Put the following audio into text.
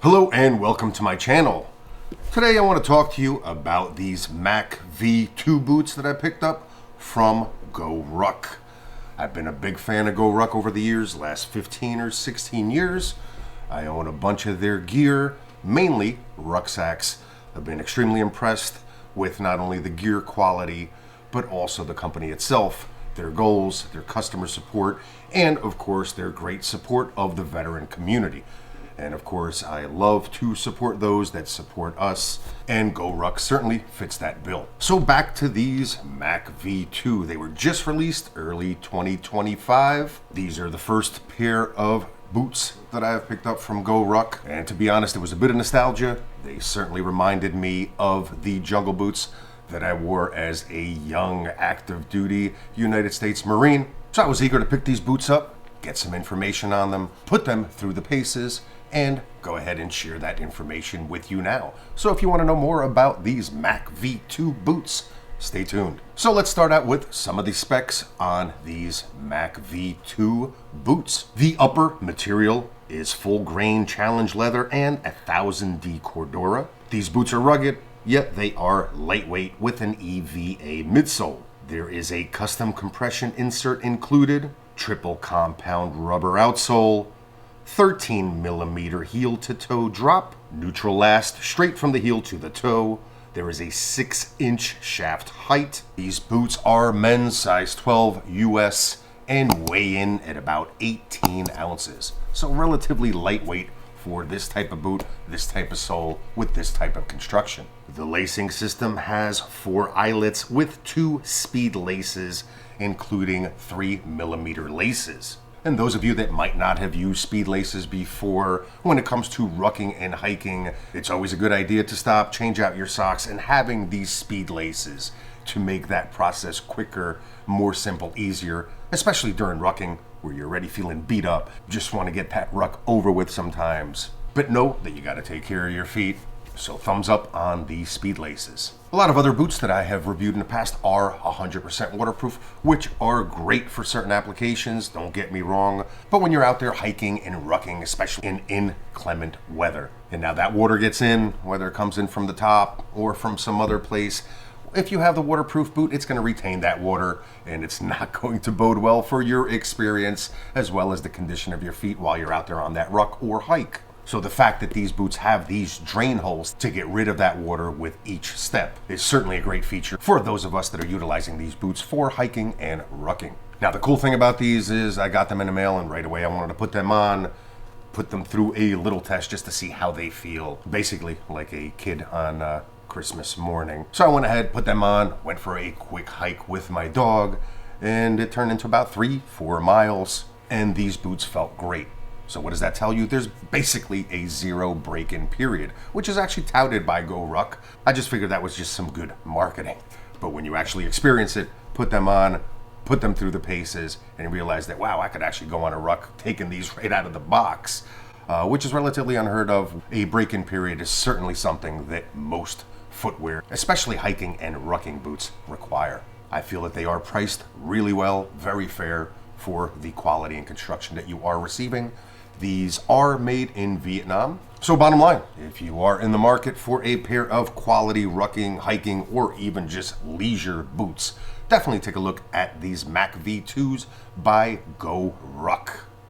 Hello and welcome to my channel. Today I want to talk to you about these MACV2 boots that I picked up from GORUCK. I've been a big fan of GORUCK over the years, last 15 or 16 years. I own a bunch of their gear, mainly rucksacks. I've been extremely impressed with not only the gear quality, but also the company itself, their goals, their customer support, and of course their great support of the veteran community. And of course, I love to support those that support us, and GORUCK certainly fits that bill. So back to these MACV2. They were just released early 2025. These are the first pair of boots that I have picked up from GORUCK. And to be honest, it was a bit of nostalgia. They certainly reminded me of the jungle boots that I wore as a young active duty United States Marine. So I was eager to pick these boots up, get some information on them, put them through the paces, and go ahead and share that information with you now. So if you want to know more about these MACV2 boots, stay tuned. So let's start out with some of the specs on these MACV2 boots. The upper material is full grain challenge leather and 1000D Cordura. These boots are rugged, yet they are lightweight with an EVA midsole. There is a custom compression insert included, triple compound rubber outsole, 13mm heel to toe drop, neutral last straight from the heel to the toe. There is a 6-inch shaft height. These boots are men's size 12 US and weigh in at about 18 ounces. So relatively lightweight for this type of boot, this type of sole, with this type of construction. The lacing system has 4 eyelets with 2 speed laces, including 3mm laces. And those of you that might not have used speed laces before, when it comes to rucking and hiking, it's always a good idea to stop, change out your socks, and having these speed laces to make that process quicker, more simple, easier, especially during rucking where you're already feeling beat up, just want to get that ruck over with sometimes. But know that you got to take care of your feet, so thumbs up on these speed laces. A lot of other boots that I have reviewed in the past are 100% waterproof, which are great for certain applications, don't get me wrong, but when you're out there hiking and rucking, especially in inclement weather, and now that water gets in, whether it comes in from the top or from some other place, if you have the waterproof boot, it's going to retain that water, and it's not going to bode well for your experience as well as the condition of your feet while you're out there on that ruck or hike. So the fact that these boots have these drain holes to get rid of that water with each step is certainly a great feature for those of us that are utilizing these boots for hiking and rucking. Now the cool thing about these is I got them in the mail, and right away I wanted to put them on, put them through a little test just to see how they feel. Basically like a kid on Christmas morning. So I went ahead, put them on, went for a quick hike with my dog, and it turned into about 3-4 miles, and these boots felt great. So what does that tell you? There's basically a 0 break-in period, which is actually touted by GORUCK. I just figured that was just some good marketing. But when you actually experience it, put them on, put them through the paces, and realize that, wow, I could actually go on a ruck taking these right out of the box, which is relatively unheard of. A break-in period is certainly something that most footwear, especially hiking and rucking boots, require. I feel that they are priced really well, very fair for the quality and construction that you are receiving. These are made in Vietnam. So bottom line, if you are in the market for a pair of quality rucking, hiking, or even just leisure boots, definitely take a look at these MACV2s by GORUCK.